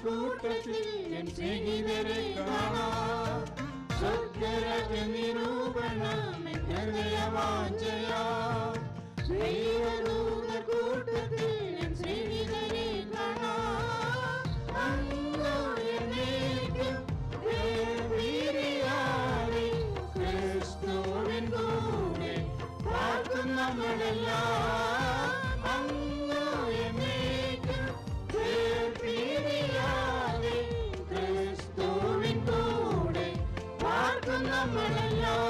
കൂട്ടത്തിൽ എൻ സ്നേഹിതരെ കാണാം. സ്വർഗരാജ്യ നിരൂപണം ഹൃദയവാഞ്ചയാ. ദൈവദൂത കൂട്ടത്തിൽ എൻ സ്നേഹിതരെ കാണാം. അങ്ങ് എന്നേക്കും വേർപിരിയാതെ ക്രിസ്തുവിൻ കൂടെ പാർക്കും നമ്മളെല്ലാം. അങ്ങ് എന്നേക്കും വേർപിരിയാതെ ക്രിസ്തുവിൻ കൂടെ പാർക്കും നമ്മളെല്ലാം.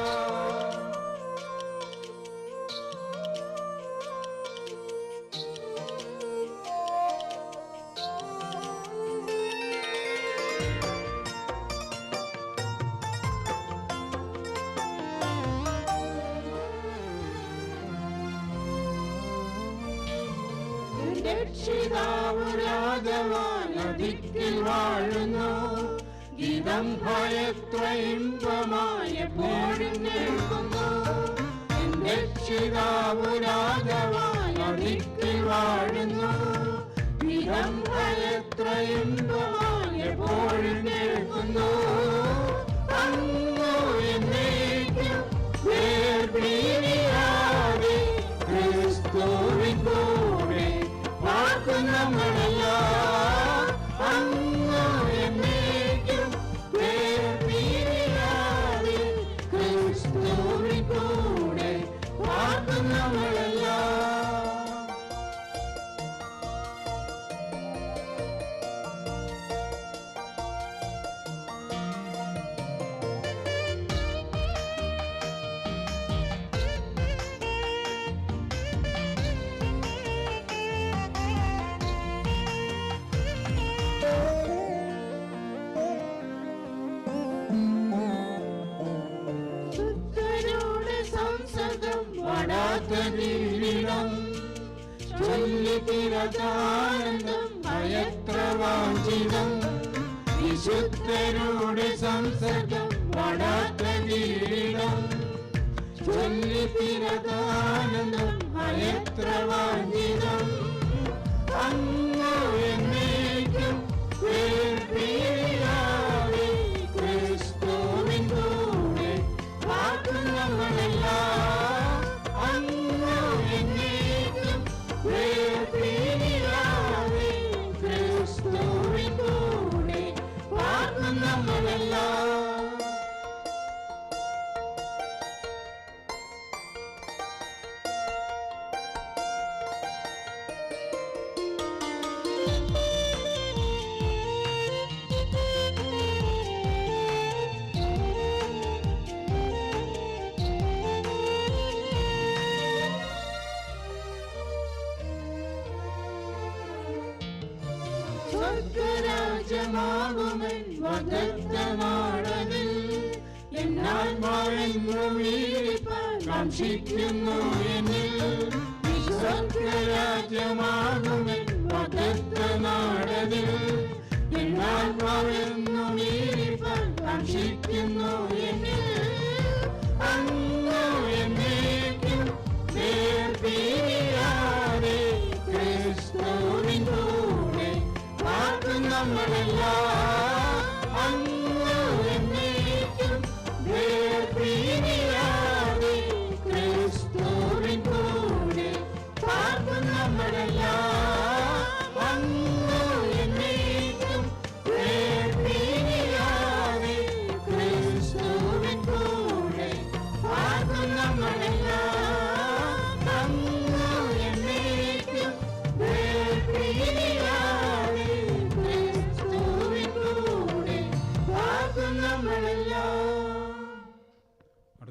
രക്ഷിതാവ് രാജവാൻ അതിക്കിൽ വാഴുന്നു. ഗീതം ഭയത്ര ഇമ്പമായ എപ്പോഴും കേൾക്കുന്നു. രക്ഷിതാവ് രാജവാൻ അതിക്കിൽ വാഴുന്നു. ഗീതം ഭയത്ര ഇമ്പമായ എപ്പോഴും കേൾക്കുന്നു. അങ്ങ് എന്നേക്കും വേർപിരിയാതെ ക്രിസ്തുവിൻ കൂടെ പാർക്കും നമ്മളെല്ലാം. അങ്ങ് എന്നേക്കും വേർപിരിയാതെ ക്രിസ്തുവിൻ കൂടെ പാർക്കും നമ്മളെല്ലാം. ചൊല്ലിത്തിരതാനന്ദം ഭയത്ര വാഞ്ചിതം. വിശുദ്ധരുടെ സംസർഗം വടാത്ത കിരീടം. ചൊല്ലിത്തിരതാനന്ദം ഭയത്ര വാഞ്ചിതം. അങ്ങ് എന്നേക്കും വേർപിരിയാതെ ക്രിസ്തുവിൻ കൂടെ പാർക്കും നമ്മളെല്ലാം. അങ്ങ് എന്നേക്കും വേർപിരിയാതെ ക്രിസ്തുവിൻ കൂടെ പാർക്കും നമ്മളെല്ലാം. സ്വർഗരാജ്യമാകുമെൻ വാഗ്ദത്ത നാടനിൽ എന്നാത്മാവെന്നു വീഴിപ്പാൻ കാംക്ഷിക്കുന്നു എന്നിൽ. സ്വർഗരാജ്യമാ